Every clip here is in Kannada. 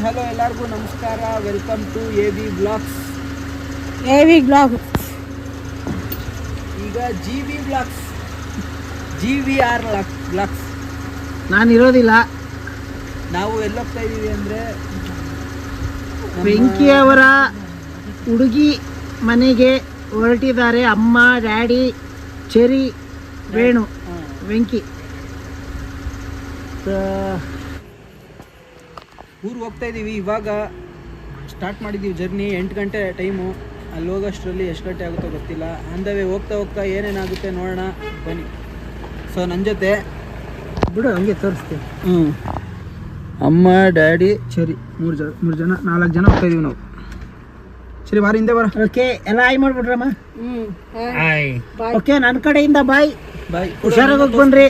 ಹಲೋ ಎಲ್ಲರಿಗೂ ನಮಸ್ಕಾರ. Welcome to AV blogs. ಈಗ GV ಬ್ಲಾಗ್ಸ್, GVR ಬ್ಲಾಗ್ಸ್. ನಾನು ಇರೋದಿಲ್ಲ. ನಾವು ಎಲ್ಲೋಗ್ತಾ ಇದ್ದೀವಿ ಅಂದರೆ ವೆಂಕಿಯವರ ಹುಡುಗಿ ಮನೆಗೆ ಹೊರಟಿದ್ದಾರೆ. ಅಮ್ಮ, ಡ್ಯಾಡಿ, ಚೆರಿ, ವೇಣು, ವೆಂಕಿ. ಊರಿಗೆ ಹೋಗ್ತಾ ಇದ್ದೀವಿ. ಇವಾಗ ಸ್ಟಾರ್ಟ್ ಮಾಡಿದ್ದೀವಿ ಜರ್ನಿ. 8 ಗಂಟೆ ಟೈಮು. ಅಲ್ಲಿ ಹೋಗೋಷ್ಟರಲ್ಲಿ ಎಷ್ಟು ಗಂಟೆ ಆಗುತ್ತೋ ಗೊತ್ತಿಲ್ಲ. ಅಂದವೇ ಹೋಗ್ತಾ ಹೋಗ್ತಾ ಏನೇನಾಗುತ್ತೆ ನೋಡೋಣ ಬನ್ನಿ. ಸೊ ನನ್ನ ಜೊತೆ ಬಿಡು, ಹಂಗೆ ತೋರಿಸ್ತೀವಿ. ಅಮ್ಮ, ಡ್ಯಾಡಿ, ಚೆರಿ, 3 ಜನ 4 ಜನ ಹೋಗ್ತಾ ಇದೀವಿ ನಾವು. ಸರಿ, ಬಾರಿ ಹಿಂದೆ ಬರ. ಓಕೆ, ಎಲ್ಲ ಹಾಯ್ ಮಾಡ್ಬಿಡ್ರಮ್ಮ. ಓಕೆ, ನನ್ನ ಕಡೆಯಿಂದ ಬಾಯ್. ಬಾಯ್. ಹುಷಾರಾಗಿ ಹೋಗಿ ಬನ್ರಿ.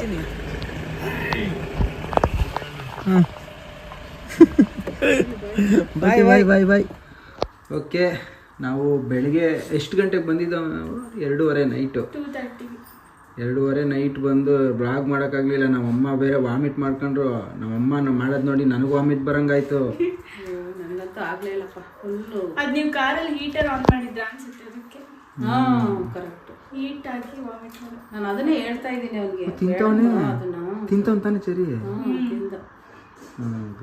ಬಾಯ್ ಬಾಯ್ ಬಾಯ್ ಬಾಯ್. ಓಕೆ, ನಾವು ಬೆಳಿಗ್ಗೆ ಎಷ್ಟು ಗಂಟೆಗೆ ಬಂದಿದ್ದಾವೆ? ನಾವು 2:30 ನೈಟು. 2:30 ನೈಟ್ ಬಂದು ಬ್ಲಾಗ್ ಮಾಡೋಕ್ಕಾಗಲಿಲ್ಲ. ನಮ್ಮಮ್ಮ ಬೇರೆ ವಾಮಿಟ್ ಮಾಡ್ಕೊಂಡ್ರು. ನಮ್ಮಮ್ಮ ಮಾಡೋದು ನೋಡಿ ನನಗೂ ವಾಮಿಟ್ ಬರಂಗಾಯ್ತು. ನನಗಂತೂ ಆಗಲೇ ಇಲ್ಲಪ್ಪ. ಫುಲ್ಲು ಅದು ನೀವು ಕಾರಲ್ಲಿ ಹೀಟರ್ ಆನ್ ಮಾಡಿದ್ರ ಅನ್ಸುತ್ತೆ, ಅದಕ್ಕೆ. ಕರೆಕ್ಟ್. ಹೀಟ್ ಆಗಿ ವಾಮಿಟ್ ಮಾಡು. ನಾನು ಅದನ್ನೇ ಹೇಳ್ತಾ ಇದ್ದೀನಿ ಅವ್ನಿಗೆ. ತಿಂತವನ್ ತಾನೆ ಚೆರಿ? ತಿಂದ.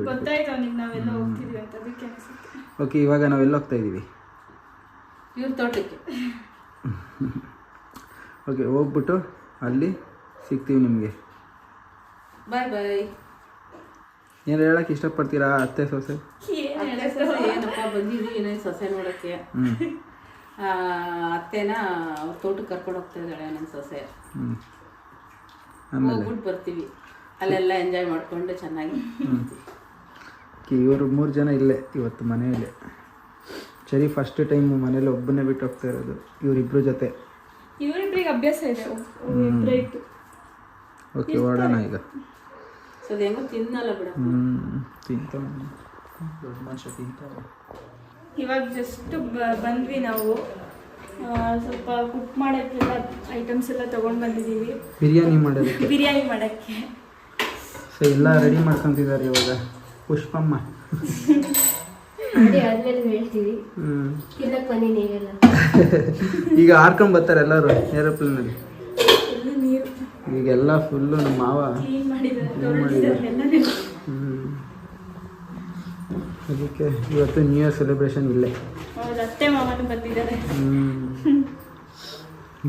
ಗೊತ್ತಾಯ್ತು ಅವನಿಗೆ ನಾವೆಲ್ಲ ಹೋಗ್ತಿದ್ವಿ ಅಂತ, ಅದಕ್ಕೆ ಅನ್ಸುತ್ತೆ. ಓಕೆ, ಇವಾಗ ನಾವೆಲ್ಲ ಹೋಗ್ತಾ ಇದ್ದೀವಿ? ಇವ್ರ ತೋಟಕ್ಕೆ. ಓಕೆ, ಹೋಗ್ಬಿಟ್ಟು ಅಲ್ಲಿ ಸಿಗ್ತೀವಿ ನಿಮಗೆ. ಬಾಯ್ ಬಾಯ್. ಏನು ಹೇಳಕ್ಕೆ ಇಷ್ಟಪಡ್ತೀರಾ ಅತ್ತೆ ಸೊಸೆ? ಏನಪ್ಪ, ಬಂದಿದ್ವಿ ಏನೋ ಸೊಸೆ ನೋಡೋಕ್ಕೆ. ಅತ್ತೆನ ಅವ್ರ ತೋಟಕ್ಕೆ ಕರ್ಕೊಂಡು ಹೋಗ್ತಾ ಇದ್ದಾಳೆ ನನ್ನ ಸೊಸೆ. ಹೋಗ್ಬಿಟ್ಟು ಬರ್ತೀವಿ. ಅಲ್ಲೆಲ್ಲ ಎಂಜಾಯ್ ಮಾಡಿಕೊಂಡು ಚೆನ್ನಾಗಿ. ಇವರು 3 ಜನ ಇಲ್ಲೇ ಇವತ್ತು ಮನೆಯಲ್ಲೇ. ಸರಿ, ಫಸ್ಟ್ ಟೈಮ್ ಮನೇಲಿ ಒಬ್ಬನೇ ಬಿಟ್ಟು ಹೋಗ್ತಾ ಇರೋದು ಇವರಿಬ್ರು ಜೊತೆ. ಇವರಿಬ್ರಿಗೆ ಅಭ್ಯಾಸ ಇದೆ, ಇಬ್ಬರೇ ಇತ್ತು. ಓಕೆ, ಹೊರಡೋಣ ಈಗ. ಸೊ ಅದು ಹೆಂಗೋ ತಿನ್ನಲ್ಲ ಬಿಡ. ತಿಂತಾವ, ದೊಡ್ಡ ಮನುಷ್ಯ ತಿಂತಾವ. ಇವಾಗ ಜಸ್ಟ್ ಬಂದ್ವಿ ನಾವು. ಸ್ವಲ್ಪ ಕುಕ್ ಮಾಡೋಕ್ಕೆಲ್ಲ ಐಟಮ್ಸ್ ಎಲ್ಲ ತೊಗೊಂಡು ಬಂದಿದ್ದೀವಿ. ಬಿರಿಯಾನಿ ಮಾಡೋದಕ್ಕೆ. ಬಿರಿಯಾನಿ ಮಾಡೋಕ್ಕೆ. ಸೊ ಎಲ್ಲ ರೆಡಿ ಮಾಡ್ಕೊತಿದ್ದಾರೆ ಇವಾಗ ಪುಷ್ಪಮ್ಮ. ಈಗ ಹಾರ್ಕೊಂಡ್ ಬರ್ತಾರೆ ಎಲ್ಲರೂ ಏರೋಪ್ಲೇನಲ್ಲಿ. ಈಗೆಲ್ಲ ಫುಲ್ಲು ನಮ್ಮ ಮಾವ ಅದಕ್ಕೆ ಇವತ್ತು ನ್ಯೂ ಇಯರ್ ಸೆಲೆಬ್ರೇಷನ್ ಇಲ್ಲೇ. ಅತ್ತೆ ಮಾಮನು ಬಂದಿದ್ದಾರೆ.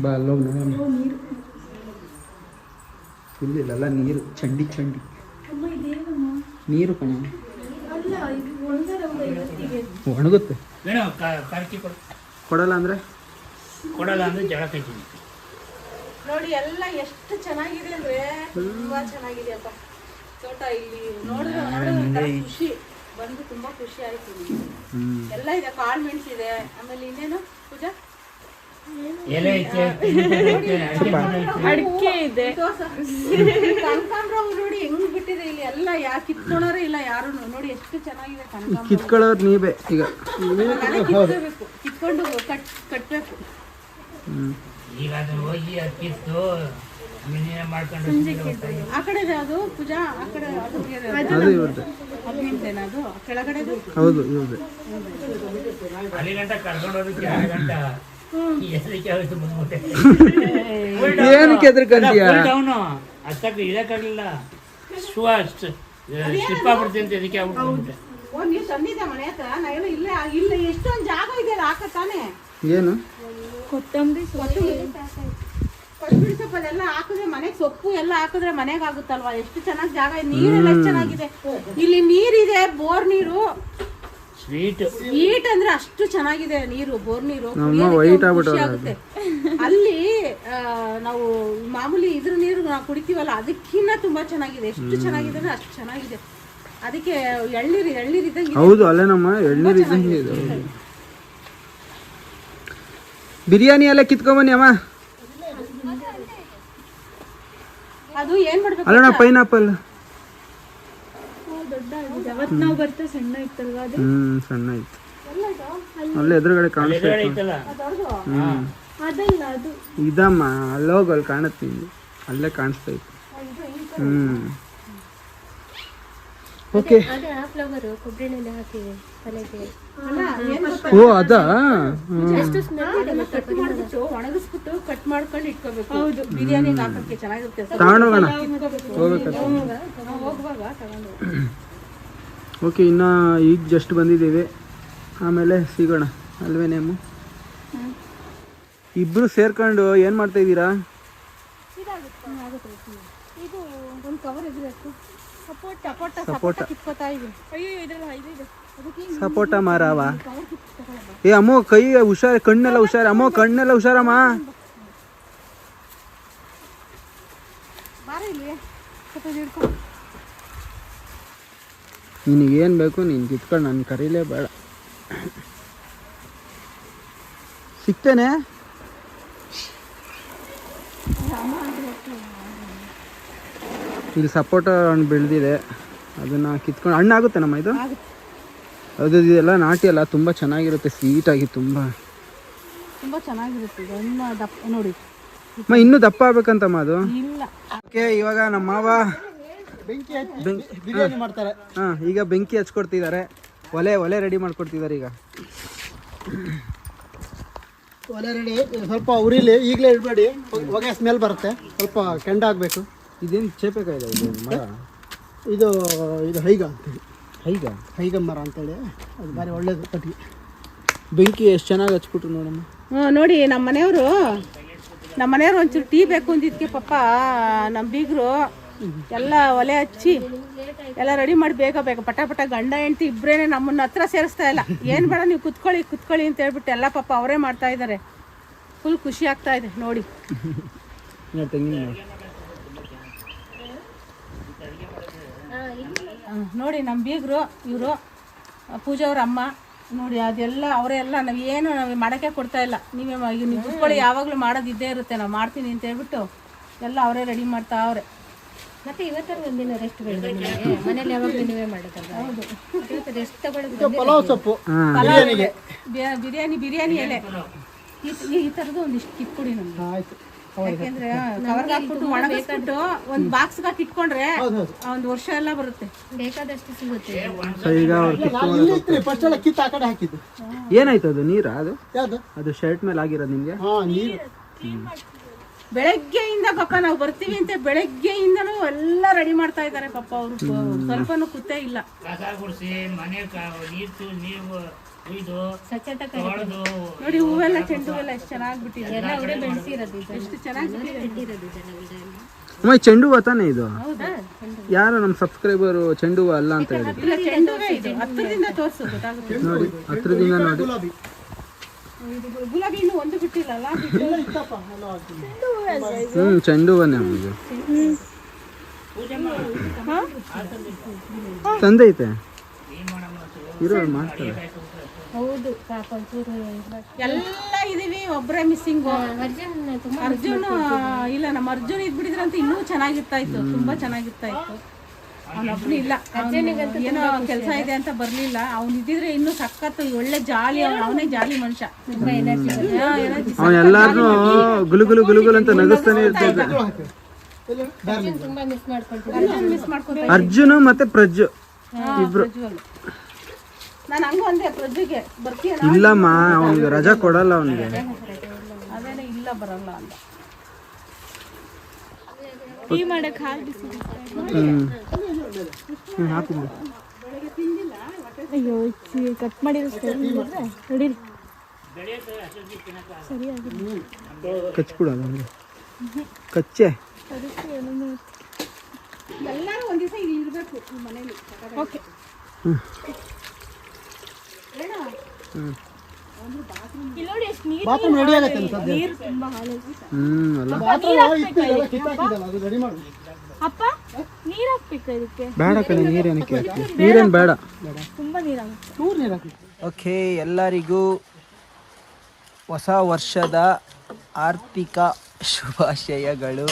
ಬಾ ಅಲ್ಲೋಗಿ ನೋಡೋಣ. ಇಲ್ಲೆಲ್ಲ ನೀರು ಚಂಡಿ ನೀರು ಕಣ. ಒಣಗುತ್ತೆ. ಕೊಡಲ್ಲ ಅಂದ್ರೆ ಜಳ ಕೈತೀನಿ ನೋಡಿ. ಎಲ್ಲ ಎಷ್ಟು ಚೆನ್ನಾಗಿದೆ ಅಂದ್ರೆ ತುಂಬಾ ಚೆನ್ನಾಗಿದೆಯಪ್ಪ ತೋಟ. ಇಲ್ಲಿ ನೋಡಿದ್ರೆ ಖುಷಿ ಬಂದು ತುಂಬಾ ಖುಷಿ ಆಯ್ತು. ಎಲ್ಲ ಇದೆ, ಕಾಳು ಮೆಣಸು ಇದೆ. ಆಮೇಲೆ ಇನ್ನೇನು ಪೂಜಾ ಅಡಿಕೆ ಇದೆ. ಕನಕಾಂಬ್ರ ನೋಡಿ ಹೆಂಗ್ ಬಿಟ್ಟಿದೆ ಇಲ್ಲಿ. ಎಲ್ಲ ಕಿತ್ಕೊಳ್ಳೋರೇ ಇಲ್ಲ ಯಾರು. ನೋಡಿ ಎಷ್ಟು ಚೆನ್ನಾಗಿದೆ ಕನಕಾಂಬ್ರ. ಕಿತ್ಕೊಳ್ಳೋರು ನೀವೇ ಈಗ. ಕಿತ್ಕೊಂಡು ಕಟ್ಬೇಕು. ಈಗ ಅದನ್ನ ಹೋಗಿ ಕಿತ್ತು ಆ ಕಡೆ ಅದು ಪೂಜಾ, ಆ ಕಡೆ ಅದು ಇವ್ರದ್ದು. ಅದು ಕೆಳಗಡೆ. ಹೌದು, ಇವ್ರದ್ದು. ಅಲ್ಲಿ ಗಂಟ ಕರ್ಕೊಂಡೋದಕ್ಕೆ 2 ಗಂಟೆ ಏನಕ್ಕೆ ಹೆದರ್ಕಂತೀಯ? ಅವನು ಅಷ್ಟಕ್ಕೆ ಇದಕ್ಕಾಗಲಿಲ್ಲ. ಸ್ಲಿಪ್ ಆಗ್ಬಿಡ್ತೀನಿ ಅಂತ ಇದಕ್ಕೆ ಆಗ್ಬಿಟ್ಟು. ನೀವು ತಂದಿದ್ದೆ ಮನೆ ಹತ್ರ? ನಾನು ಇಲ್ಲೇ ಇಲ್ಲ. ಎಷ್ಟೊಂದು ಜಾಗ ಇದೆ ಹಾಕತ್ತಾನೆ. ಏನು ಕೊತ್ತಂಬರಿ ಕೊತ್ತಂಬರಿ ಸೊಪ್ಪು ಅದೆಲ್ಲ ಹಾಕಿದ್ರೆ ಮನೆಗೆ ಸೊಪ್ಪು ಎಲ್ಲ ಹಾಕಿದ್ರೆ ಮನೆಗೆ ಆಗುತ್ತಲ್ವಾ? ಎಷ್ಟು ಚೆನ್ನಾಗಿ ಜಾಗ ಇದೆ. ನೀರೆಲ್ಲ ಎಷ್ಟು ಚೆನ್ನಾಗಿದೆ. ಇಲ್ಲಿ ನೀರಿದೆ, ಬೋರ್ ನೀರು. ಸ್ವೀಟ್ ಅಂದ್ರೆ ಅಷ್ಟು ಚೆನ್ನಾಗಿದೆ ನೀರು, ಬೋರ್ ನೀರು. ಖುಷಿ ಆಗುತ್ತೆ. ಅಲ್ಲಿ ನಾವು ಮಾಮೂಲಿ ಇದ್ರ ನೀರು ನಾವು ಕುಡಿತೀವಲ್ಲ, ಅದಕ್ಕಿಂತ ತುಂಬಾ ಚೆನ್ನಾಗಿದೆ. ಎಷ್ಟು ಚೆನ್ನಾಗಿದೆ ಅಂದ್ರೆ ಅಷ್ಟು ಚೆನ್ನಾಗಿದೆ. ಅದಕ್ಕೆ ಎಳ್ನೀರಿದ್ದಂಗೆ. ಹೌದು, ಅಲ್ಲೇ ನಮ್ಮ ಎಳ್ನೀರು ಇದ್ದಂಗೆ ಇದೆ. ಬಿರಿಯಾನಿ ಎಲ್ಲ ಕಿತ್ಕೊಂಬನ್ನಿ ಅಮ್ಮ. ಅದು ಏನ್ ಮಾಡ್ಬೇಕು ಅಲ್ಲಣ್ಣ, ಪೈನಾಪಲ್ ದೊಡ್ಡ ಆಗಿದೆ. ಅವತ್ತು ನಾವು ಬರ್ತಾ ಸಣ್ಣ ಇತ್ತಲ್ವಾ ಅದು? ಸಣ್ಣ ಇತ್ತು. ಅಲ್ಲೇ ಎದುರುಗಡೆ ಕಾಣಿಸ್ತಾ ಅದಲ್ಲ, ಅದು ಇದಮ್ಮ. ಅಲ್ಲೋಗಿ ಅಲ್ಲಿ ಕಾಣುತ್ತೆ, ಅಲ್ಲೇ ಕಾಣಿಸ್ತಾ ಇತ್ತು. ಓಕೆ ಅದೇ ಆ ಫ್ಲವರ್ ಕೊಬ್ಬರಿ ಎಣ್ಣೆ ಹಾಕಿದೆ ತಲೆಗೆ. ಓ ಅದಾ ಎಷ್ಟು ಸ್ಮೆಲ್ ಇದೆ ಗೊತ್ತಾ? ಕಟ್ ಮಾಡ್ಬಿಟ್ಟು ಒಣಗಿಸ್ಬಿಟ್ಟು ಕಟ್ ಮಾಡ್ಕೊಂಡು ಇಟ್ಕೋಬೇಕು. ಹೌದು, ಬಿರಿಯಾನಿಗೆ ಹಾಕಕ್ಕೆ ಚೆನ್ನಾಗಿರುತ್ತೆ. ತಗೊಂಡೋಗೋಣ ಹೋಗ್ಬೇಕಂತ. ಹೋಗುವಾಗ ತಗೊಂಡು. ಓಕೆ, ಇನ್ನು ಈಗ ಜಸ್ಟ್ ಬಂದಿದ್ದೀವಿ, ಆಮೇಲೆ ಸಿಗೋಣ ಅಲ್ವೇ ನೇಮು? ಇಬ್ಬರು ಸೇರ್ಕೊಂಡು ಏನು ಮಾಡ್ತಾ ಇದ್ದೀರಾ? ಇದು ಒಂದು ಕವರ್ ಇರಬೇಕು. ಸಪೋಟ ಸಪೋಟ ಕಿತ್ಕೋತಾ ಇದೆ. ಅಯ್ಯೋ ಇದ್ರಲ್ಲಿ ಇದೆ. ಅದಕ್ಕೆ ಸಪೋಟ ಮಾರವ. ಏ ಅಮ್ಮೋ ಕೈ ಹುಷಾರ, ಕಣ್ಣೆಲ್ಲ ಹುಷಾರ ಅಮ್ಮೋ, ಕಣ್ಣೆಲ್ಲ ಹುಷಾರಮ್ಮ. ಬಾರ ಇಲ್ಲಿ ಸ್ವಲ್ಪ ಹಿಡ್ಕೊ. ನಿನಗೇನು ಬೇಕು ನೀನು ಕಿತ್ಕೊಂಡು ನಾನು ಕರೀಲೇ ಬೇಡ. ಸಿಗ್ತೇನೆ. ಇಲ್ಲಿ ಸಪೋಟ ಹಣ್ಣು ಬೆಳೆದಿದೆ, ಅದನ್ನು ಕಿತ್ಕೊಂಡು ಹಣ್ಣಾಗುತ್ತೆ ನಮ್ಮ ಇದು. ಅದು ಇದೆಲ್ಲ ನಾಟಿ ಅಲ್ಲ, ತುಂಬ ಚೆನ್ನಾಗಿರುತ್ತೆ, ಸ್ವೀಟಾಗಿ ತುಂಬ ಚೆನ್ನಾಗಿರುತ್ತೆ. ಹಣ್ಣು ದಪ್ಪ ನೋಡಿ. ಇನ್ನೂ ದಪ್ಪ ಆಗ್ಬೇಕಂತಮ್ಮ ಅದು. ಇಲ್ಲ ಓಕೆ, ಇವಾಗ ನಮ್ಮ ಮಾವ ಬಿರಿಯಾನಿ ಮಾಡ್ತಾರೆ. ಹಾಂ, ಈಗ ಬೆಂಕಿ ಹಚ್ಕೊಡ್ತಿದ್ದಾರೆ, ಒಲೆ ರೆಡಿ ಮಾಡ್ಕೊಡ್ತಿದ್ದಾರೆ ಈಗ. ಒಲೆ ರೆಡಿ. ಸ್ವಲ್ಪ ಉರಿಲಿ, ಈಗಲೇ ಇಡಬೇಡಿ, ಹೊಗೆ ಸ್ಮೆಲ್ ಬರುತ್ತೆ. ಸ್ವಲ್ಪ ಕೆಂಡ ಆಗಬೇಕು. ಇದೇನು ಚೇಪೆಕಾಯಿದೆ ಇದು ಮರ? ಇದು ಹೈಗ ಅಂತೇಳಿ, ಹೈಗ ಮರ ಅಂತೇಳಿ, ಅದು ಭಾರಿ ಒಳ್ಳೇದು ಕಟ್ಟಿಗೆ. ಬೆಂಕಿ ಎಷ್ಟು ಚೆನ್ನಾಗಿ ಹಚ್ಬಿಟ್ರು ನೋಡಮ್ಮ. ನೋಡಿ ನಮ್ಮ ಮನೆಯವರು ಒಂಚೂರು ಟೀ ಬೇಕು ಅಂದಿದ್ದಕ್ಕೆ ಪಾಪ ನಮ್ಮ ಬೀಗರು ಎಲ್ಲ ಒಲೆ ಹಚ್ಚಿ ಎಲ್ಲ ರೆಡಿ ಮಾಡಿ ಬೇಗ ಪಟ ಗಂಡ ಹೆಂಡತಿ ಇಬ್ಬರೇನೆ ನಮ್ಮನ್ನ ಹತ್ರ ಸೇರಿಸ್ತಾ ಇಲ್ಲ. ಏನು ಬೇಡ ನೀವು ಕುತ್ಕೊಳ್ಳಿ ಅಂತ ಹೇಳ್ಬಿಟ್ಟು ಎಲ್ಲ ಪಾಪ ಅವರೇ ಮಾಡ್ತಾ ಇದ್ದಾರೆ. ಫುಲ್ ಖುಷಿ ಆಗ್ತಾ ಇದೆ ನೋಡಿ. ನೋಡಿ ನಮ್ಮ ಬೀಗರು ಇವರು ಪೂಜಾ ಅವ್ರ ಅಮ್ಮ ನೋಡಿ, ಅದೆಲ್ಲ ಅವರೆಲ್ಲ ನಾವು ಮಾಡೋಕ್ಕೆ ಕೊಡ್ತಾ ಇಲ್ಲ. ನೀವು ಕುತ್ಕೊಳ್ಳಿ, ಯಾವಾಗಲೂ ಮಾಡೋದಿದ್ದೇ ಇರುತ್ತೆ, ನಾವು ಮಾಡ್ತೀನಿ ಅಂತ ಹೇಳ್ಬಿಟ್ಟು ಎಲ್ಲ ಅವರೇ ರೆಡಿ ಮಾಡ್ತಾ ಅವ್ರೆ. ಮತ್ತೆ ಇವತ್ತರ ಒಂದಿನ ರೆಸ್ಟ್ ಬೇಡ ಮನೇಲಿ ಯಾವಾಗಲೂ ನೀವೇ ಮಾಡೋದಲ್ಲ. ಹೌದು, ರೆಸ್ಟ್ ತಗೊಳ್ಳೋದು. ಪಲಾವ್ ಸೊಪ್ಪು ಬಿರಿಯಾನಿ ಎಲೆ ಈ ಥರದ್ದು ಒಂದಿಷ್ಟು ಕಿತ್ಕೊಡಿ ನಮ್ಗೆ. ಆಯ್ತು. ಯಾಕೆಂದ್ರೆ ಕವರ್ಗೆ ಹಾಕ್ಬಿಟ್ಟು ಒಣಗಿಸ್ಬಿಟ್ಟು ಒಂದು ಬಾಕ್ಸ್ಗೆ ಹಾಕಿ ಇಟ್ಕೊಂಡ್ರೆ ಒಂದು ವರ್ಷ ಎಲ್ಲ ಬರುತ್ತೆ, ಬೇಕಾದಷ್ಟು ಸಿಗುತ್ತೆ. ಫಸ್ಟ್ ಎಲ್ಲ ಕಿತ್ತು ಆ ಕಡೆ ಹಾಕಿದ್ದು. ಏನಾಯ್ತು ಅದು? ನೀರಾ ಅದು? ಯಾವುದು? ಅದು ಶರ್ಟ್ ಮೇಲೆ ಆಗಿರೋದು ನಿಮಗೆ? ನೀರು. ಬೆಳಗ್ಗೆಯಿಂದ ಪಾಪ ನಾವು ಬರ್ತೀವಿ ಅಂತ ಬೆಳಗ್ಗೆಯಿಂದನೂ ಎಲ್ಲ ರೆಡಿ ಮಾಡ್ತಾ ಇದ್ದಾರೆ ಪಾಪ. ಅವರು ಸ್ವಲ್ಪನೂ ಕೂತೇ ಇಲ್ಲ. ಕಸ ಗುಡಿಸಿ ಮನೆ ನೀರು ಇದು ನೋಡಿ, ಹೂವೆಲ್ಲ ಚೆಂಡು ಹೂವೆಲ್ಲ ಎಷ್ಟು ಚೆನ್ನಾಗಿ ಬಿಟ್ಟಿದೆ. ಎಲ್ಲ ಅವರೇ ಬೆಳೆಸಿರೋದು, ಎಷ್ಟು ಚೆನ್ನಾಗಿ ಬಿಟ್ಟಿರೋದು ಜನಗಳಿಂದ. ಅಮ್ಮ ಚೆಂಡು ಹೂವು ತಾನೇ ಇದು? ಹೌದಾ? ಯಾರು ನಮ್ಮ ಸಬ್ಸ್ಕ್ರೈಬರು ಚೆಂಡು ಹೂವು ಅಲ್ಲ ಅಂತ ಹೇಳಿದ್ರು. ಇಲ್ಲ, ಚೆಂಡು ಹೂವೇ ಇದು. ಹತ್ತಿರದಿಂದ ತೋರಿಸು ಗೊತ್ತಾಗುತ್ತೆ ನೋಡಿ, ಹತ್ರದಿಂದ ನೋಡಿ. ಗುಲಾಬಿ ಇನ್ನೂ ಒಂದು ಬಿಟ್ಟಿಲ್ಲಲ್ಲ. ಚೆಂಡು ಹೂವನ್ನೇ ಇದು. ತಂದೈತೆ ಇರೋ ಮಾಡ್ತಾರೆ. ಹೌದು, ಪಾಪ ಒಂಚೂರು ಎಲ್ಲ ಇದೀವಿ, ಒಬ್ಬರೇ ಮಿಸ್ಸಿಂಗ್. ಅರ್ಜುನ್ ಇಲ್ಲ, ನಮ್ಮ ಅರ್ಜುನ್ ಇದ್ಬಿಟ್ಟಿದ್ರೆ ಅಂತ ಇನ್ನೂ ಚೆನ್ನಾಗಿರ್ತಾ ಇತ್ತು, ತುಂಬಾ ಚೆನ್ನಾಗಿರ್ತಾ ಇತ್ತು. ಅವನೊಬ್ಬನು ಇಲ್ಲ, ಏನೋ ಕೆಲಸ ಇದೆ ಅಂತ ಬರ್ಲಿಲ್ಲ. ಅವ್ನು ಇದ್ದಿದ್ರೆ ಇನ್ನೂ ಸಖತ್ತು ಒಳ್ಳೆ ಜಾಲಿ, ಅವನೇ ಜಾಲಿ ಮನುಷ್ಯ. ಅವನು ಎಲ್ಲಾರನು ಗುಲುಗುಲು ಅಂತ ನಗಿಸ್ತಾನೆ ಇರ್ತಿದ್ದ. ತುಂಬಾ ಮಿಸ್ ಮಾಡ್ಕೊಳ್ತೀನಿ. ಅರ್ಜುನ್ ಮತ್ತೆ ಪ್ರಜ್ಜು ಇಬ್ರು. ನಾನು ಹಂಗ ಅಂದೆ ಪ್ರಜ್ಜಿಗೆ, ಬರ್ತೀಯ? ಇಲ್ಲಮ್ಮ, ಅವನಿಗೆ ರಜಾ ಕೊಡಲ್ಲ ಅವನಿಗೆ. ಅದೇನೇ ಇಲ್ಲ, ಬರಲ್ಲ ಅಂತ. ಅಯ್ಯೋ, ಕಟ್ ಮಾಡಿರೋ ಕಚ್ಬಿಡು ಅವನಿಗೆ, ಕಚ್ಚೆ. ಎಲ್ಲರೂ ಒಂದ್ ದಿವಸ ಇಲ್ಲಿ ಇರ್ಬೇಕು ಈ ಮನೇಲಿ. ಓಕೆ, ಬಾತ್ರೂಮ್ ರೆಡಿ ಆಗತ್ತೆ ಸದ್ಯ. ಅಲ್ಲ ಅದು ರೆಡಿ ಮಾಡಿ. ಅಪ್ಪ, ನೀರ್ ಹಾಕ್ಬೇಕು ಇದಕ್ಕೆ. ಬೇಡ ಕಣೆ, ನೀರೇನಕ್ಕೆ? ನೀರೇನು ಬೇಡ. ತುಂಬಾ ನೀರಾಗುತ್ತೆ. ನೀರು ಹಾಕಿ. ಓಕೆ, ಎಲ್ಲರಿಗೂ ಹೊಸ ವರ್ಷದ ಆರ್ಥಿಕ ಶುಭಾಶಯಗಳು.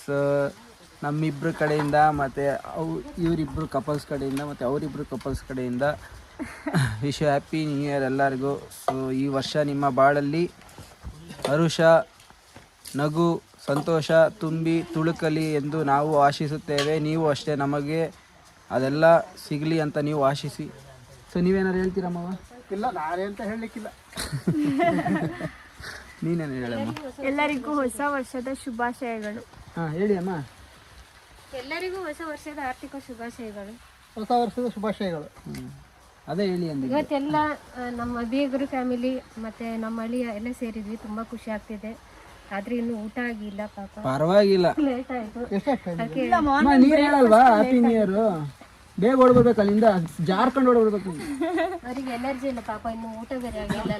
ಸೊ ನಮ್ಮಿಬ್ಬರ ಕಡೆಯಿಂದ ಮತ್ತು ಇವರಿಬ್ಬರು ಕಪಲ್ಸ್ ಕಡೆಯಿಂದ ಮತ್ತು ಅವರಿಬ್ಬರು ಕಪಲ್ಸ್ ಕಡೆಯಿಂದ ವಿಶ್ ಹ್ಯಾಪಿ ನ್ಯೂ ಇಯರ್ ಎಲ್ಲರಿಗೂ. ಸೊ ಈ ವರ್ಷ ನಿಮ್ಮ ಬಾಳಲ್ಲಿ ಹರುಷ, ನಗು, ಸಂತೋಷ ತುಂಬಿ ತುಳುಕಲಿ ಎಂದು ನಾವು ಆಶಿಸುತ್ತೇವೆ. ನೀವು ಅಷ್ಟೇ ನಮಗೆ ಅದೆಲ್ಲ ಸಿಗಲಿ ಅಂತ ನೀವು ಆಶಿಸಿ. ಸೊ ನೀವೇನಾರು ಹೇಳ್ತೀರಮ್ಮವ? ಇಲ್ಲ, ನಾನೇ ಅಂತ ಹೇಳಲಿಕ್ಕಿಲ್ಲ. ನೀನೇನು ಹೇಳಮ್ಮ? ಎಲ್ಲರಿಗೂ ಹೊಸ ವರ್ಷದ ಶುಭಾಶಯಗಳು. ಹಾಂ ಹೇಳಿ ಅಮ್ಮ. ಎಲ್ಲರಿಗೂ ಹೊಸ ವರ್ಷದ ಆರ್ಥಿಕ ಶುಭಾಶಯಗಳು. ಹೊಸ ವರ್ಷದ ಶುಭಾಶಯಗಳು. ಅದೇ ಹೇಳಿ ಅಂದ. ಇವತ್ತೆಲ್ಲ ನಮ್ಮ ಬೀಗರು ಫ್ಯಾಮಿಲಿ ಮತ್ತೆ ನಮ್ಮ ಅಳಿಯ ಎಲ್ಲ ಸೇರಿದ್ವಿ. ತುಂಬಾ ಖುಷಿ ಆಗ್ತಿದೆ. ಆದ್ರೆ ಇನ್ನು ಊಟ ಆಗಿಲ್ಲ ಪಾಪ. ಪರವಾಗಿಲ್ಲ, ಲೇಟ್ ಆಯ್ತು. ಎಷ್ಟಾಗ್ತದೆ? ನೀರು ಹೇಳಲ್ವಾ ಹ್ಯಾಪಿ ನ್ಯೂ ಇಯರ್? ಬೇಗ ಓಡ್ಬರ್ಬೇಕು, ಅಲ್ಲಿಂದ ಜಾರ್ಕೊಂಡು ಓಡ್ಬರ್ಬೇಕು. ಅವರಿಗೆ ಎನರ್ಜಿ ಇಲ್ಲ ಪಾಪ, ಇನ್ನು ಊಟ ಬೇರೆ ಆಗಿಲ್ಲ.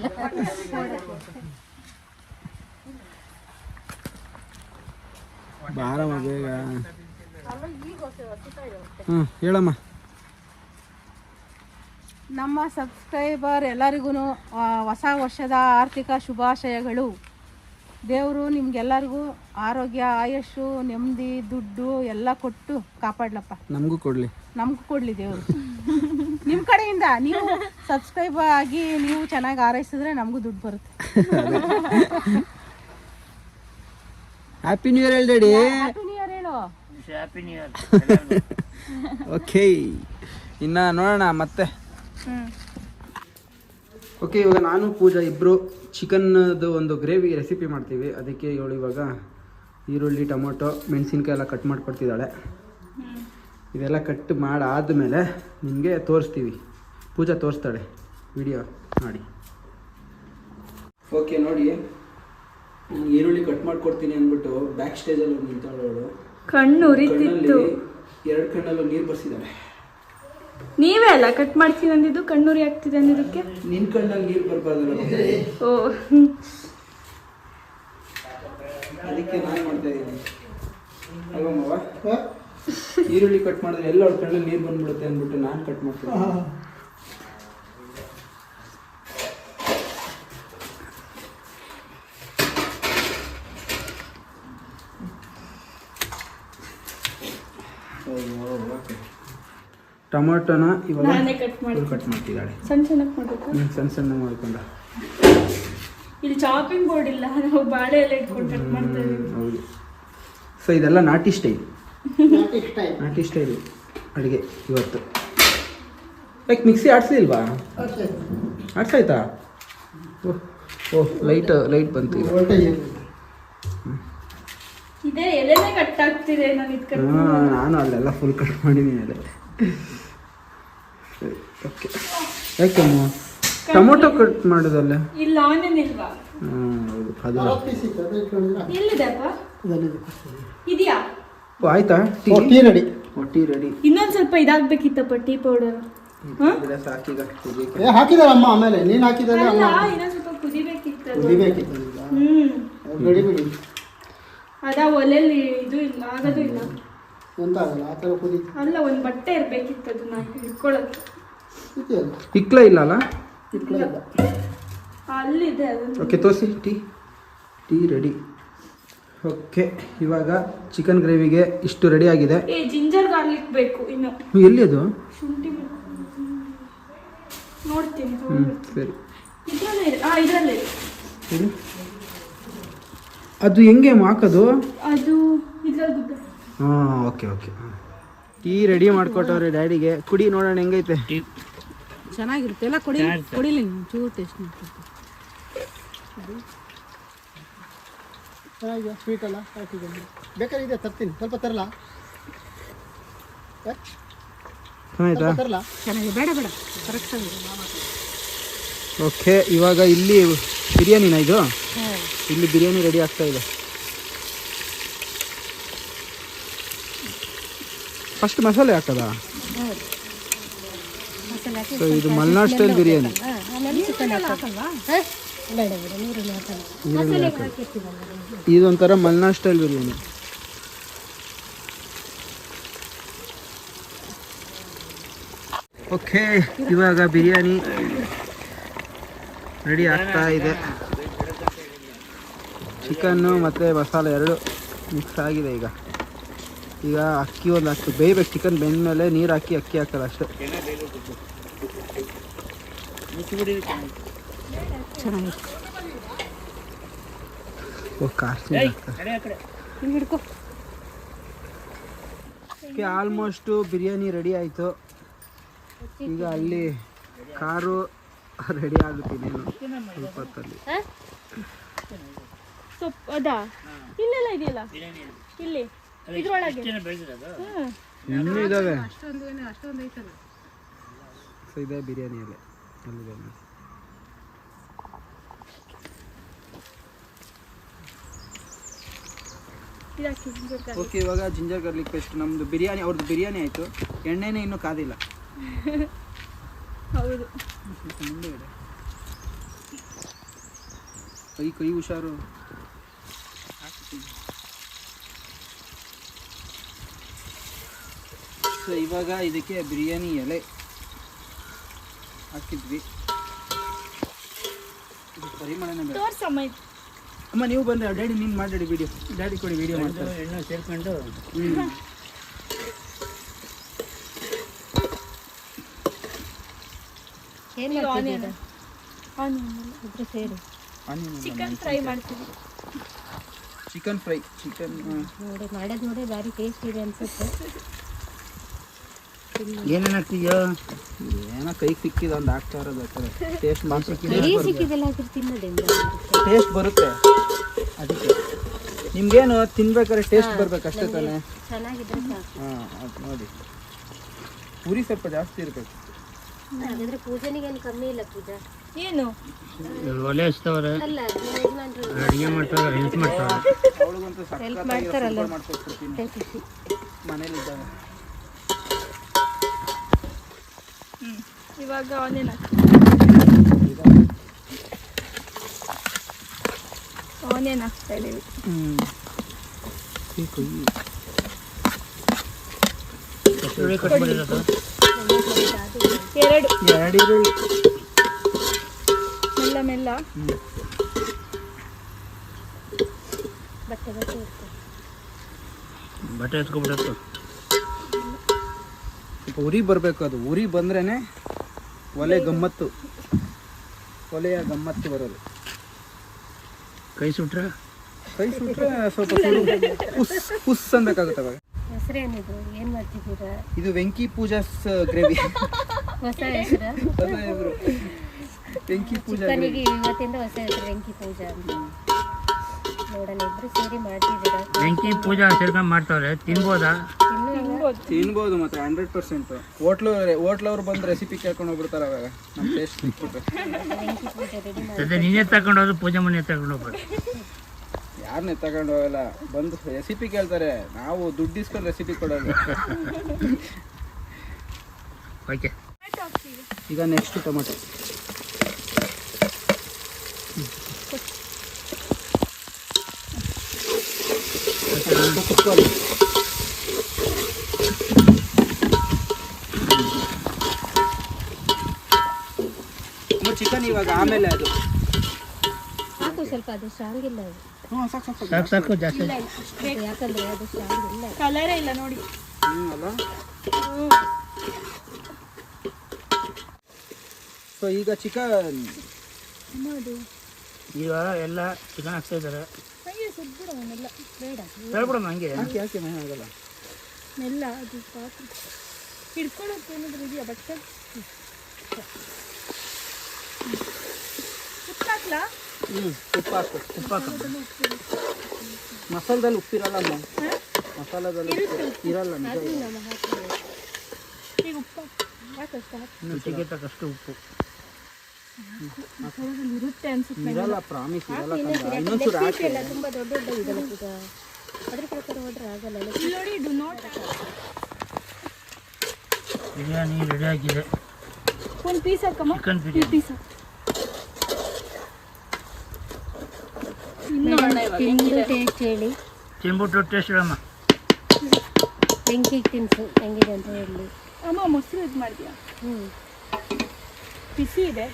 ಬಾರಮ್ಮ ಬೇಗ. ಹೇಳಮ್ಮ. ನಮ್ಮ ಸಬ್ಸ್ಕ್ರೈಬರ್ ಎಲ್ಲರಿಗೂ ಹೊಸ ವರ್ಷದ ಆರ್ಥಿಕ ಶುಭಾಶಯಗಳು. ದೇವರು ನಿಮ್ಗೆಲ್ಲರಿಗೂ ಆರೋಗ್ಯ, ಆಯುಷು, ನೆಮ್ಮದಿ, ದುಡ್ಡು ಎಲ್ಲ ಕೊಟ್ಟು ಕಾಪಾಡ್ಲಪ್ಪ. ನಮಗೂ ಕೊಡಲಿ. ನಮಗೂ ಕೊಡಲಿ ದೇವರು. ನಿಮ್ಮ ಕಡೆಯಿಂದ ನೀವು ಸಬ್ಸ್ಕ್ರೈಬ್ ಆಗಿ ನೀವು ಚೆನ್ನಾಗಿ ಆರೈಸಿದ್ರೆ ನಮಗೂ ದುಡ್ಡು ಬರುತ್ತೆ. ಹ್ಯಾಪಿ ನ್ಯೂ ಇಯರ್ ಹೇಳಿ. ಹ್ಯಾಪಿ ನ್ಯೂ ಇಯರ್ ಹೇಳು. ಓಕೆ, ಇನ್ನು ನೋಡೋಣ ಮತ್ತೆ. ಓಕೆ, ಇವಾಗ ನಾನು ಪೂಜಾ ಇಬ್ಬರು ಚಿಕನ್ದು ಒಂದು ಗ್ರೇವಿ ರೆಸಿಪಿ ಮಾಡ್ತೀವಿ. ಅದಕ್ಕೆ ಇವಳು ಇವಾಗ ಈರುಳ್ಳಿ, ಟೊಮೊಟೊ, ಮೆಣಸಿನ್ಕಾಯಿ ಎಲ್ಲ ಕಟ್ ಮಾಡಿಕೊಡ್ತಿದ್ದಾಳೆ. ಇದೆಲ್ಲ ಕಟ್ ಮಾಡಾದಮೇಲೆ ನಿಮಗೆ ತೋರಿಸ್ತೀವಿ. ಪೂಜಾ ತೋರಿಸ್ತಾಳೆ, ವಿಡಿಯೋ ಮಾಡಿ. ಓಕೆ ನೋಡಿ, ಈರುಳ್ಳಿ ಕಟ್ ಮಾಡಿಕೊಡ್ತೀನಿ ಅಂದ್ಬಿಟ್ಟು ಬ್ಯಾಕ್ ಸ್ಟೇಜಲ್ಲಿ ನಿಂತವಳು. ಕಣ್ಣು ಉರಿತಿತ್ತು. 2 ಕಣ್ಣಲ್ಲೂ ನೀರು ಬರ್ಸಿದ್ದಾಳೆ. ನೀವೇ ಅಲ್ಲ ಕಟ್ ಮಾಡ್ತೀನಿ ಅಂದಿದ್ದು, ಕಣ್ಣೂರಿ ಆಗ್ತಿದೆ ಅಂದಿದ್ದಕ್ಕೆ. ನಿನ್ನ ಕಣ್ಣಲ್ಲಿ ನೀರು ಬರಬಾರ್ದಲ್ಲ, ಓ, ಅದಕ್ಕೆ ನಾನು ಮಾಡ್ತಾ ಇದ್ದೀನಿ. ಅಲ್ವಮ್ಮವ? ಈರುಳ್ಳಿ ಕಟ್ ಮಾಡಿದ್ರೆ ಎಲ್ಲ ಅವ್ರ ಕಣ್ಣಲ್ಲಿ ನೀರು ಬಂದ್ಬಿಡುತ್ತೆ ಅಂದ್ಬಿಟ್ಟು ನಾನು ಕಟ್ ಮಾಡ್ತೀನಿ. ಟೊಮೊಟೊನ ಇವಾಗ ಕಟ್ ಮಾಡ್ತಿದ್ದಾಳೆ. ಸಣ್ಣ ಸಣ್ಣಕ್ಕೆ ಮಾಡ್ಬೇಕು. ಸಣ್ಣ ಸಣ್ಣ ಮಾಡ್ಕೊಂಡ. ಇಲ್ಲಿ ಚಾಪಿಂಗ್ ಬೋರ್ಡ್ ಇಲ್ಲ, ನಾವು ಬಾಳೆ ಎಲೆ ಇಟ್ಕೊಂಡು ಕಟ್ ಮಾಡ್ತಾ ಇದೀವಿ. ಹೌದು. ಸೊ ಇದೆಲ್ಲ ನಾಟಿ ಸ್ಟೈಲ್. ನಾಟಿ ಸ್ಟೈಲ್ ಅಡುಗೆ ಇವತ್ತು. ಯಾಕೆ ಮಿಕ್ಸಿ ಆಡಿಸ್ಲಿಲ್ವಾ? ಆಡ್ಸಾಯ್ತಾ? ಓಹ್ ಲೈಟ್ ಬಂತು ಈಗ. ಇದೇ ಎಲೆನೇ ಕಟ್ ಆಗ್ತಿದೆ. ನಾನು ಇದು ಕಟ್ ನಾನು ಅಲ್ಲೆಲ್ಲ ಫುಲ್ ಕಟ್ ಮಾಡಿದ್ದೀನಿ ಅಲ್ಲೇ. ಓಕೆ, ಯಾಕಮ್ಮ ಟೊಮೊಟೊ ಕಟ್ ಮಾಡೋದಲ್ಲ? ಇಲ್ಲ, ಆನಿಯನ್ ಇಲ್ವಾ? ಹೌದು, ಅದು ಎಲ್ಲಿದೆಪ್ಪ? ಇದೆಯಾ? ಆಯ್ತಾ? Tea ready. Tea ready. ಇನ್ನೊಂದ್ ಸ್ವಲ್ಪ ಇದಾಗ್ಬೇಕಿತ್ತಪ್ಪ, ಟೀ ಪೌಡರ್. ಸಾಕೀಗ ಹಾಕಿದಾರಮ್ಮ, ಆಮೇಲೆ ನೀನು ಹಾಕಿದಾಗ ಅಲ್ಲ, ಇನ್ನೊಂದ್ ಸ್ವಲ್ಪ ಕುದಿಬೇಕಿತ್ತು ಅದು. ಕುದಿಬೇಕಿತ್ತು. ರೆಡಿ ಬಿಡಿ. ಅದ ಒಲೆಯಲ್ಲಿ ಇದು ಇಲ್ಲ, ಆಗೋದು ಇಲ್ಲ. ಎಂತ ಆಗಲ್ಲ, ಆ ಥರ ಕುದಿ. ಅಲ್ಲ, ಒಂದ್ ಬಟ್ಟೆ ಇರ್ಬೇಕಿತ್ತು ಅದನ್ನ ಇಟ್ಕೊಳಕ್ಕೆ. ಇಕ್ಲ ಇಲ್ಲ ಅಲ್ಲ? ಅಲ್ಲಿದೆ ಅದನ್ನ. ಓಕೆ, ತೋರಿಸಿ. Tea ready. ಓಕೆ, ಇವಾಗ ಚಿಕನ್ ಗ್ರೇವಿಗೆ ಇಷ್ಟು ರೆಡಿ ಆಗಿದೆ. ಜಿಂಜರ್ ಗಾರ್ಲಿಕ್ ಬೇಕು ಇನ್ನು. ಎಲ್ಲಿ ಅದು? ಶುಂಠಿ ನೋಡ್ತೀನಿ. ಸರಿ, ಇದ್ರಲ್ಲೇ ಇದೆ. ಇದ್ರಲ್ಲೇ ಇದೆ. ಹೇಳಿ. ಅದು ಹೆಂಗೆ ಹಾಕೋದು? ಅದು ಇದ್ರಲ್ಲಿ ಗುದ್ದ. ಹಾಂ, ಓಕೆ. ಟೀ ರೆಡಿ ಮಾಡ್ಕೊಟ್ಟವ್ರೆ ಡ್ಯಾಡಿಗೆ. ಕುಡಿ ನೋಡೋಣ ಹೆಂಗೈತೆ. ಚೆನ್ನಾಗಿರುತ್ತೆ ಎಲ್ಲ. ಕುಡಿಲಿ ಚೂರು ಟೇಸ್ಟ್ ಚೆನ್ನಾಗಿದೆ, ಸ್ವೀಟ್ ಅಲ್ಲ. ಬೇಕಾದ್ರೆ ಇದೆ, ತರ್ತೀನಿ. ಸ್ವಲ್ಪ ತರಲ? ಚೆನ್ನಾಯ್ತಾ? ತರಲ? ಚೆನ್ನಾಗಿದೆ. ಬೇಡ ಕರೆಕ್ಟಾಗಿದೆ. ಓಕೆ, ಇವಾಗ ಇಲ್ಲಿ ಬಿರಿಯಾನಿನ ಇದು? ಇಲ್ಲಿ ಬಿರಿಯಾನಿ ರೆಡಿ ಆಗ್ತಾ ಇದೆ. ಫಸ್ಟ್ ಮಸಾಲೆ ಹಾಕದಾ? ಸೊ ಇದು ಮಲ್ನಾಡ್ ಸ್ಟೈಲ್ ಬಿರಿಯಾನಿ. ಇದೊಂಥರ ಮಲ್ನಾಡ್ ಸ್ಟೈಲ್ ಬಿರಿಯಾನಿ. ಓಕೆ, ಇವಾಗ ಬಿರಿಯಾನಿ ರೆಡಿ ಆಗ್ತಾ ಇದೆ. ಚಿಕನ್ನು ಮತ್ತು ಮಸಾಲೆ ಎರಡು ಮಿಕ್ಸ್ ಆಗಿದೆ. ಈಗ ಅಕ್ಕಿ ಒಂದು ಅಷ್ಟು ಬೇಯಬೇಕು. ಚಿಕನ್ ಬೆಂದ ಮೇಲೆ ನೀರು ಹಾಕಿ ಅಕ್ಕಿ ಹಾಕೋದು ಅಷ್ಟೇ. Oh, costly. Okay, almost biryani ready ಆಯಿತು. ಈಗ ಅಲ್ಲಿ ಕಾರು ರೆಡಿ ಆಗುತ್ತೆ ಸ್ವಲ್ಪ ಹೊತ್ತಲ್ಲಿ. ಸೊಪ್ಪು ಅದಾ ಇಲ್ಲೆಲ್ಲ ಇದೆಯಲ್ಲ ಇಲ್ಲಿ ಇದ್ರೊಳಗೆ ಇನ್ನೂ ಇದಾವೆ. ಅಷ್ಟೊಂದು ಐತಲ್ಲ. ಸೊ ಇದೆ ಬಿರಿಯಾನಿ ಅಲ್ಲೇ ಅಲ್ಲಿದೆ. ಓಕೆ, ಇವಾಗ ಜಿಂಜರ್ ಗಾರ್ಲಿಕ್ ಪೇಸ್ಟ್ ನಮ್ಮದು ಬಿರಿಯಾನಿ, ಅವ್ರದ್ದು ಬಿರಿಯಾನಿ ಆಯಿತು. ಎಣ್ಣೆನೇ ಇನ್ನೂ ಕಾದಿಲ್ಲ. ಹೌದು, ಮುಂದೆ ಇದೆ. ಕೈ ಹುಷಾರು. ಸೊ ಇವಾಗ ಇದಕ್ಕೆ ಬಿರಿಯಾನಿ ಎಲೆ ಹಾಕಿದ್ವಿ. ಇದು ಪರಿಮಳನೇ ಬೇಡ. ತೋರ್ಸಮ್ಮ ಅಮ್ಮ ನೀವು ಬಂದ್ರೆ ಡ್ಯಾಡಿ ನೀನು ಮಾಡಿ ವಿಡಿಯೋ, ಡ್ಯಾಡಿ ಕೊಡಿ ವಿಡಿಯೋ ಮಾಡ್ತಾರೆ. ಎಣ್ಣೆ ಸೇರ್ಕೊಂಡು ಏನು ಆನಿಯನ್ ಇದ್ರೆ ಸೇರಿ ಚಿಕನ್ ಫ್ರೈ ಮಾಡ್ತೀವಿ. ಚಿಕನ್ ಫ್ರೈ, ಚಿಕನ್ ನೋಡಿ ಮಾಡೋದು ಭಾರಿ ಟೇಸ್ಟ್ ಇದೆ ಅನ್ಸುತ್ತೆ. ಏನೇನು ಹಾಕ್ತೀಯೋ? ಏನೋ ಕೈಗೆ ಸಿಕ್ಕಿದ ಒಂದು ಆಗ್ತಾ ಇರೋದು ಟೇಸ್ಟ್ ಮಾತ್ರ. ಬರೀ ಸಿಕ್ಕಿದೆಲ್ಲ ಹಾಕಿ ತಿನ್ನೋದ್ರಿಂದ ಟೇಸ್ಟ್ ಬರುತ್ತೆ. ಅದಕ್ಕೆ ನಿಮ್ಗೇನು ತಿನ್ಬೇಕಾದ್ರೆ ಟೇಸ್ಟ್ ಬರ್ಬೇಕು ಅಷ್ಟೇ ತಾನೆ. ಚೆನ್ನಾಗಿದ್ರೆ ಸಾಕು. ಹಾಂ, ಅದು ನೋಡಿ ಪೂರಿ ಸ್ವಲ್ಪ ಜಾಸ್ತಿ ಇರಬೇಕು. ಹಾಗಾದ್ರೆ ಪೂಜೆನಿಗೇನು ಕಮ್ಮಿ ಇಲ್ಲ ಪೂಜಾ. ಏನು ಒಲೆ ಹಚ್ತವ್ರೆ, ಅಲ್ಲ ಯಜಮಾನ್ರು ಅಡುಗೆ ಮಾಡ್ತಾರೆ, ಹೆಲ್ಪ್ ಮಾಡ್ತಾರೆ. ಅವಳಿಗಂತೂ ಹೆಲ್ಪ್ ಮಾಡ್ತಾರಲ್ಲ ಮಾಡ್ಕೊಟ್ಬಿಡ್ತೀನಿ ಖುಷಿ. ಮನೇಲಿದ್ದಾಗ. ಇವಾಗ ಆನಿಯನ್ ಹಾಕ್ತಾ ಇದೀವಿ. ಎರಡು ಈರುಳ್ಳಿ ಮೆಲ್ಲ ಮೆಲ್ಲ. ಬಟ್ಟೆ ಇರ್ತದೆ. ಬಟ್ಟೆ ಎತ್ಕೊಬಿಡತ್ತು. ಸ್ವಲ್ಪ ಉರಿ ಬರಬೇಕು. ಅದು ಉರಿ ಬಂದ್ರೇ ಒಲೆಯ ಗಮ್ಮತ್ತು ಬರೋದು. ಕೈ ಸುಟ್ರೆ ಸ್ವಲ್ಪ ಪುಸ್ ಅನ್ಬೇಕಾಗುತ್ತೆ ಅವಾಗ. ಹೆಸರೇನಿದು? ಏನು ಮಾಡ್ತಿದ್ದೀರಾ? ಇದು ವೆಂಕಿ ಪೂಜಾಸ್ ಗ್ರೇವಿ. ಹೊಸ ಹೆಸರು? ಹೊಸ ಹೆಸರು ವೆಂಕಿ ಪೂಜಾ. ಚಿಕನಿಗೆ ಇವತ್ತಿಂದ ಹೊಸ ಹೆಸರು ವೆಂಕಿ ಪೂಜಾ ಅಂತ. ನೋಡೋಣ, ಇಬ್ರು ಸೇರಿ ಮಾಡ್ತಿದ್ದೀರಾ? ಬೆಂಕಿ ಪೂಜಾ ಸೇರ್ಕೊಂಡು ಮಾಡ್ತಾವ್ರೆ. ತಿನ್ಬೋದಾ? ತಿನ್ಬೋದು ಮಾತ್ರ 100%. ಹೋಟ್ಲವ್ರು ಬಂದು ರೆಸಿಪಿ ಕೇಳ್ಕೊಂಡು ಹೋಗ್ಬಿಡ್ತಾರೆ. ಅವಾಗ ನಮ್ಮ ಟೇಸ್ಟ್ ಸಿಕ್ಬಿಟ್ರೆ ವೆಂಕಿ ಪೂಜೆ ರೆಡಿ ಮಾಡಿ. ಸದ್ಯ ನೀನೇ ತಗೊಂಡು ಹೋದ್ರು, ಪೂಜೆ ಮನೆ ತಗೊಂಡು ಹೋಗ್ಬೋದು. ಯಾರನ್ನೇ ತಗೊಂಡು ಹೋಗಲ್ಲ, ಬಂದು ರೆಸಿಪಿ ಕೇಳ್ತಾರೆ. ನಾವು ದುಡ್ಡು ಇಸ್ಕೊಂಡು ರೆಸಿಪಿ ಕೊಡೋದು. ಓಕೆ, ಈಗ ನೆಕ್ಸ್ಟ್ ಟೊಮೆಟೊ. ಕುತ್ಕೊಳ್ಳಿ. ಚಿಕನ್ ಇವಾಗ ಆಮೇಲೆ ಅದು ಸಾಕು ಸ್ವಲ್ಪ, ಅದು ಸ್ಟ್ರಾಂಗ್ ಇಲ್ಲ ಅದು. ಸಾಕು ಜಾಸ್ತಿ. ಇಲ್ಲ ಅಷ್ಟೇ, ಯಾಕಂದ್ರೆ ಅದು ಸ್ಟ್ರಾಂಗ್ ಇಲ್ಲ. ಕಲರೇ ಇಲ್ಲ ನೋಡಿ. ಅಲ್ಲ. ಸೊ ಈಗ ಚಿಕನ್ ಈಗ ಎಲ್ಲ ಚಿಕನ್ ಹಾಕ್ತಾ ಇದ್ದಾರೆ. ಸುಬ್ಬಿಡವನ್ನೆಲ್ಲ ಬೇಡ ಹೇಳ್ಬಿಡಮ್ಮ ಹಂಗೆ. ಯಾಕೆ ಆಗಲ್ಲ. ಮೆಲ್ಲ ಅದು ಸಾಕು. ಹಿಡ್ಕೊಳ್ಳೋಕೆ ಏನಾದ್ರು ಇದೆಯಾ ಬಟ್ಟೆ? ಉಪ್ಪು ಹಾಕ್ಲಾ? ಉಪ್ಪು ಹಾಕು. ಮಸಾಲದಲ್ಲಿ ಉಪ್ಪಿರಲ್ಲ ಅಮ್ಮ. ಮಸಾಲದಲ್ಲಿ ಇರಲ್ಲ ನಿಜ. ಈಗ ಉಪ್ಪು ಯಾಕಷ್ಟು ರುಚಿಗೆ ತಕ್ಕಷ್ಟು ಉಪ್ಪು ಮಸಾಲದಲ್ಲಿ ಇರುತ್ತೆ ಅನ್ಸುತ್ತೆ. ಇರಲ್ಲ, ಪ್ರಾಮಿಸ್ ಇರಲ್ಲ. ಇನ್ನೊಂಚೂರು ಹಾಕಿ. ಎಲ್ಲ ತುಂಬ ದೊಡ್ಡ ದೊಡ್ಡ ಇದೆಲ್ಲ ಪೂಜಾ, ಅದ್ರ ಪ್ರಕಾರ ಹೋದ್ರೆ ಆಗಲ್ಲ. ಇಲ್ಲಿ ನೋಡಿ, ಡು ನಾಟ್. ಬಿರಿಯಾನಿ ರೆಡಿ ಆಗಿದೆ. ಒಂದು ಪೀಸ್ ಹಾಕಮ್ಮ. ಚಿಕನ್ ಬಿರಿಯಾನಿ ಪೀಸ್ ತಿಂದು ಟೇಸ್ಟ್ ಹೇಳಿ. ತಿನ್ಬಿಟ್ಟು ಟೇಸ್ಟ್ ಹೇಳಮ್ಮ. ಬೆಂಕಿಗೆ ತಿನ್ಸು ಹೆಂಗಿದೆ ಅಂತ ಹೇಳಿ. ಅಮ್ಮ ಮೊಸರು ಇದು ಮಾಡಿದ್ಯಾ? ಬಿಸಿ ಇದೆ.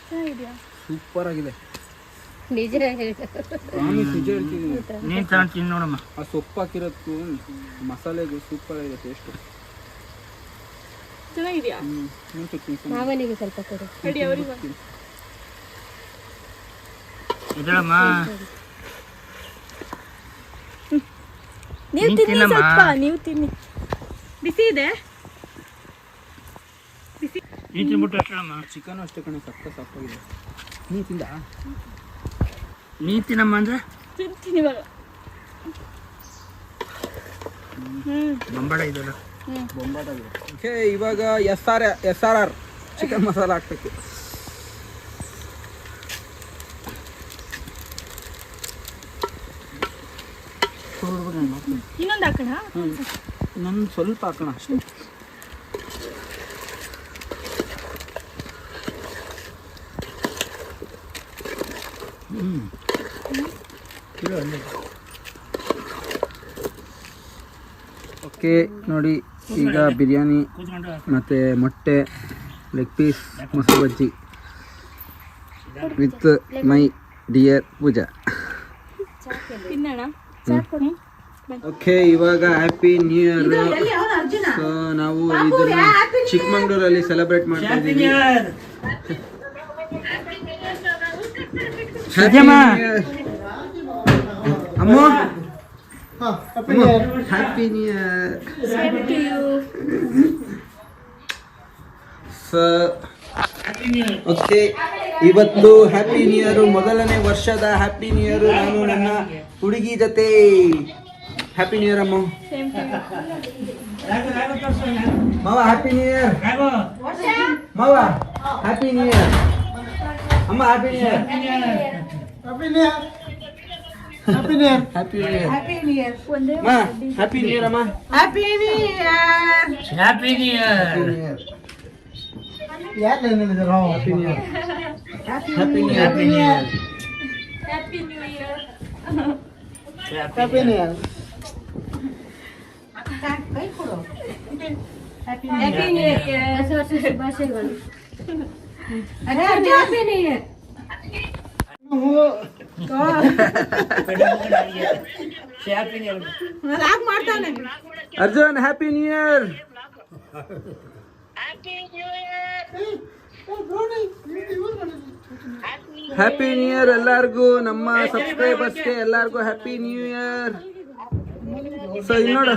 ಚೆನ್ನಾಗಿದೆಯಾ? ಸೂಪರ್ ಆಗಿದೆ. ನಿಜ ಪ್ರಾಮಿಸ್ ನಿಜ ಹೇಳ್ತಿದ್ದೀನಿ. ನೀನು ತಗೊಂಡು ತಿನ್ನು ನೋಡಮ್ಮ. ಆ ಸೊಪ್ಪು ಹಾಕಿರೋದಕ್ಕೂ ಮಸಾಲೆಗೂ ಸೂಪರ್ ಆಗಿದೆ ಟೇಸ್ಟ್. ಚೆನ್ನಾಗಿದೆಯಾ? ಮಾವನಿಗೆ ಸ್ವಲ್ಪ ಕೊಡು. ರೆಡಿ ಅವ್ರಿಗೆ ಇದಳಮ್ಮ ನೀವು ತಿನ್ನಿ ಸ್ವಲ್ಪ, ನೀವು ತಿನ್ನಿ. ಬಿಸಿ ಇದೆ. ನೀನು ತಿನ್ಬಿಟ್ಟು ಅಷ್ಟಳಮ್ಮ. ಚಿಕನ್ ಅಷ್ಟೇ ಕಣೆ ಸಕ್ಕ ಸಾಕಾಗಿದೆ. ನೀ ತಿಂದ? ನೀ ತಿನ್ನಮ್ಮ ಅಂದ್ರೆ ತಿಂತೀನಿ ಇವಾಗ. ಬಂಬಾಡ ಇದಲ್ಲ. ಬೊಂಬಾಟಾಗಿದೆ. ಓಕೆ, ಇವಾಗ SRR ಚಿಕನ್ ಮಸಾಲ ಹಾಕ್ಬೇಕು. ಇನ್ನೊಂದು ಹಾಕೋಣ. ನಾನು ಸ್ವಲ್ಪ ಹಾಕೋಣ ಅಷ್ಟೇ. ಓಕೆ ನೋಡಿ, ಈಗ ಬಿರಿಯಾನಿ ಮತ್ತು ಮೊಟ್ಟೆ, ಲೆಗ್ ಪೀಸ್, ಮೊಸರು ಬಜ್ಜಿ ವಿತ್ ಮೈ ಡಿಯರ್ ಪೂಜಾ. ತಿನ್ನೋಣ. ಓಕೆ, ಇವಾಗ ಹ್ಯಾಪಿ ನ್ಯೂ ಇಯರ್. ಸೊ ನಾವು ಇದನ್ನ ಚಿಕ್ಕಮಂಗ್ಳೂರಲ್ಲಿ ಸೆಲೆಬ್ರೇಟ್ ಮಾಡ್ತಾ ಇದ್ದೀವಿ. ಅಮ್ಮ ಹ್ಯಾಪಿ ನ್ಯೂ ಇಯರ್. ಓಕೆ, ಇವತ್ತು ಹ್ಯಾಪಿ ನ್ಯೂ ಇಯರ್, ಮೊದಲನೇ ವರ್ಷದ ಹ್ಯಾಪಿ ನ್ಯೂ ಇಯರ್. ನಾನು ನನ್ನ ಹುಡುಗಿ ಜೊತೆ ಹ್ಯಾಪಿ ನ್ಯೂ ಇಯರ್ ಅಮ್ಮ. ಮಾವ ಹ್ಯಾಪಿ ನ್ಯೂ ಇಯರ್. ಮಾವ ಹ್ಯಾಪಿ ನ್ಯೂ ಇಯರ್. ಅಮ್ಮ happy new year. Happy new year. Happy new year. Happy new year. Happy new year. ಮಾ ಹ್ಯಾಪಿ ನ್ಯೂ ಇಯರ್ ಅಮ್ಮ. Happy new year. Happy new year. ಯಾರು ಹೇಳಿದ್ರು happy new year? Happy new year. Happy new year. Happy new year. ಕೈ ಕೊಡು. Happy happy new year. ಹೊಸ ವರ್ಷ ಶುಭಾಶಯಗಳು. Happy new year. ಲಾಗ್ ಮಾಡ್ತಾನೆ Arjun happy new year. Happy new year ಎಲ್ಲರಿಗೂ, ನಮ್ಮ ಸಬ್ಸ್ಕ್ರೈಬರ್ಸ್ಗೆ ಎಲ್ಲರಿಗೂ ಹ್ಯಾಪಿ ನ್ಯೂ ಇಯರ್. ಸೊ ಇನ್ನೋಡು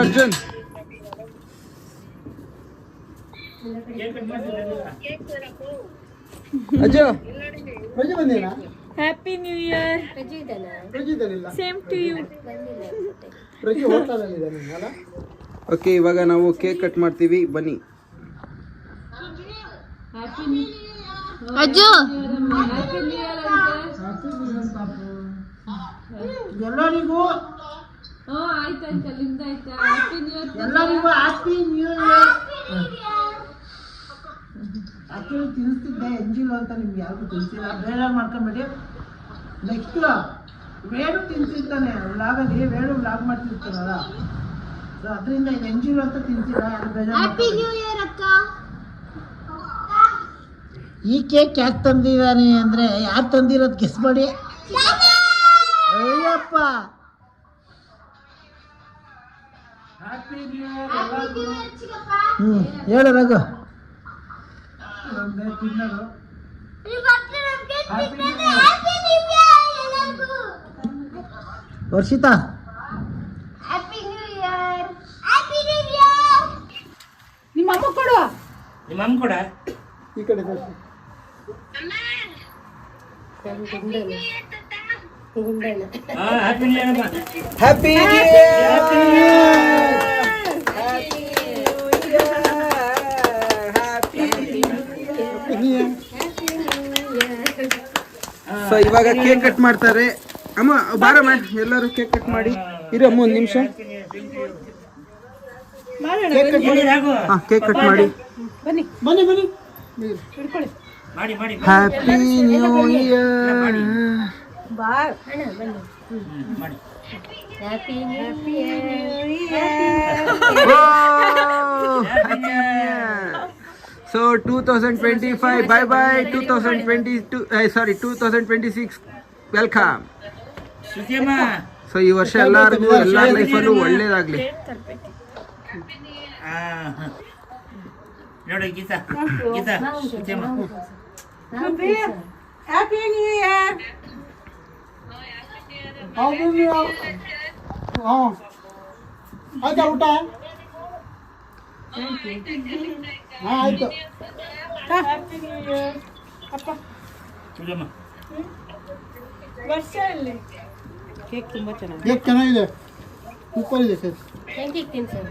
ಅರ್ಜುನ್. ಅಜ್ಜು ರಜೆ ಬಂದೇನಾ? Happy new year. ರಜೆ ಇದ್ದಾನಿಲ್ಲ. Same to you. ರಜೆ ಹೋಗ್ತಾನಲ್ಲಿದ್ದಾನೆ ಅಲ್ಲ? ಓಕೆ, ಇವಾಗ ನಾವು ಕೇಕ್ ಕಟ್ ಮಾಡ್ತೀವಿ, ಬನ್ನಿ. ಅಜ್ಜು ಎಲ್ಲರಿಗೂ ಎಲ್ಲರಿಗೂ ಹ್ಯಾಪಿ ನ್ಯೂ ಇಯರ್. ಆಕ್ಚುಲಿ ತಿನ್ನಿಸ್ತಿದ್ದೆ ಎಂಜಿಲ್ ಅಂತ ನಿಮ್ಗೆ ಯಾರಿಗೂ ತಿನ್ಸಿಲ್ಲ, ಬೇರೆ ಮಾಡ್ಕೊಂಬೇಡಿ. ನೆಕ್ಸ್ಟ್ ವೇಣು ತಿನ್ಸಿರ್ತಾನೆ ವ್ಲಾಗಲ್ಲಿ, ವೇಣು ವ್ಲಾಗ್ ಮಾಡ್ತಿರ್ತಾರಲ್ಲ, ಸೊ ಅದರಿಂದ ಇದು ಎಂಜಿಲ್ ಅಂತ ತಿನ್ಸಿಲ್ಲ, ಯಾರು ಬೇಜಾರು ಈ ಕೇಕ್ ಯಾಕೆ ತಂದಿದ್ದಾನೆ ಅಂದರೆ ಯಾರು ತಂದಿರೋದು ಗೆಸ್ ಮಾಡಿ. ಅಯ್ಯಪ್ಪ ಹೇಳು ರಘು. ತಿನ್ನೋದು ವರ್ಷಿತಾ ನಿಮ್ಮ ಅಮ್ಮ ಕೊಡು. ನಿಮ್ಮ ಅಮ್ಮ ಕೂಡ ಈ ಕಡೆ ತೋರ್ಸು. ಹ್ಯಾಪಿ ನ್ಯೂ ಇಯರ್ ಅಮ್ಮ. ಹ್ಯಾಪಿ ಸೊ ಇವಾಗ ಕೇಕ್ ಕಟ್ ಮಾಡ್ತಾರೆ. ಅಮ್ಮ ಬಾರಮ್ಮ, ಎಲ್ಲರೂ ಕೇಕ್ ಕಟ್ ಮಾಡಿ. ಇರು ಅಮ್ಮ ಒಂದು ನಿಮಿಷ. ಹಾಂ, ಕೇಕ್ ಕಟ್ ಮಾಡಿ. ಬನ್ನಿ ಬನ್ನಿ ಬನ್ನಿ. ಹಿಡ್ಕೊಳ್ಳಿ. ಮಾಡಿ ಮಾಡಿ ಹ್ಯಾಪಿ ನ್ಯೂ ಇಯರ್. ಬಾ ಮಾಡಿ. Happy new So 2025, bye bye. 2022, sorry 2026, welcome. ಸುದ್ದಿಯಮ್ಮ. ಸೊ ಈ ವರ್ಷ ಎಲ್ಲರಿಗೂ ಎಲ್ಲರ ಲೈಫಲ್ಲೂ ಒಳ್ಳೇದಾಗ್ಲಿ. ನೋಡಿ ಗೀತಾ, ಗೀತಾ ಸುದ್ದಿಯಮ್ಮ. Happy new year. ಹಾಂ ಆಯ್ತಾ ಊಟ? ಹಾಂ ಆಯಿತು. Happy new year. ಅಪ್ಪ ಸೂರ್ಯಮ್ಮ ವರ್ಷ ಅಲ್ಲಿ ಕೇಕ್ ತುಂಬ ಚೆನ್ನಾಗಿ. ಕೇಕ್ ಚೆನ್ನಾಗಿದೆ, ಸೂಪರ್ ಇದೆ ಕೇಕ್. Thank you sir.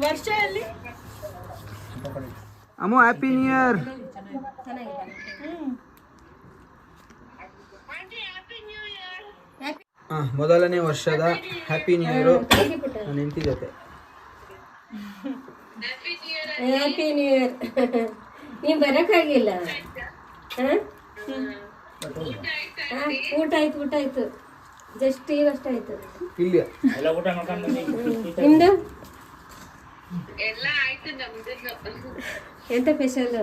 ವರ್ಷ ಅಲ್ಲಿ ಅಮ್ಮ ಹ್ಯಾಪಿ ನ್ಯೂ ಇಯರ್. ಮೊದಲನೇ ವರ್ಷದ ಹ್ಯಾಪಿ ನ್ಯೂ ಇಯರು ನನ್ನ ಹೆಂಡತಿ ಜೊತೆ. Happy new year. ನೀವು ಬರೋಕ್ಕಾಗಿಲ್ಲ. ಹಾಂ ಊಟ ಆಯ್ತು ಜಸ್ಟ್ ಈಗಷ್ಟು ಆಯ್ತು. ಇಲ್ಲಿ ಎಲ್ಲ ಊಟ ಮಾಡ್ಕೊಂಡು ಬನ್ನಿ. ನಿಮ್ದು ಎಂತ ಸ್ಪೆಷಲ್?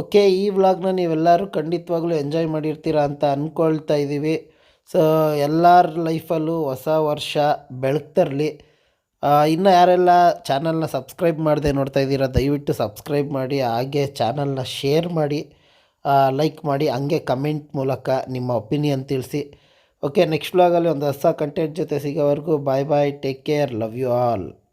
ಓಕೆ, ಈ ವ್ಲಾಗ್ನ ನೀವೆಲ್ಲರೂ ಖಂಡಿತವಾಗ್ಲೂ ಎಂಜಾಯ್ ಮಾಡಿರ್ತೀರಾ ಅಂತ ಅಂದ್ಕೊಳ್ತಾ ಇದ್ದೀವಿ. ಸೊ ಎಲ್ಲರ ಲೈಫಲ್ಲೂ ಹೊಸ ವರ್ಷ ಬೆಳಗ್ತರಲಿ. ಇನ್ನು ಯಾರೆಲ್ಲ ಚಾನಲ್ನ ಸಬ್ಸ್ಕ್ರೈಬ್ ಮಾಡದೆ ನೋಡ್ತಾ ಇದ್ದೀರಾ ದಯವಿಟ್ಟು ಸಬ್ಸ್ಕ್ರೈಬ್ ಮಾಡಿ, ಹಾಗೆ ಚಾನಲ್ನ ಶೇರ್ ಮಾಡಿ, ಲೈಕ್ ಮಾಡಿ, ಹಂಗೆ ಕಮೆಂಟ್ ಮೂಲಕ ನಿಮ್ಮ ಒಪಿನಿಯನ್ ತಿಳಿಸಿ. ಓಕೆ, ನೆಕ್ಸ್ಟ್ ವ್ಲಾಗಲ್ಲಿ ಒಂದು ಹೊಸ ಕಂಟೆಂಟ್ ಜೊತೆ ಸಿಗೋವರೆಗೂ bye bye, take care, love you all.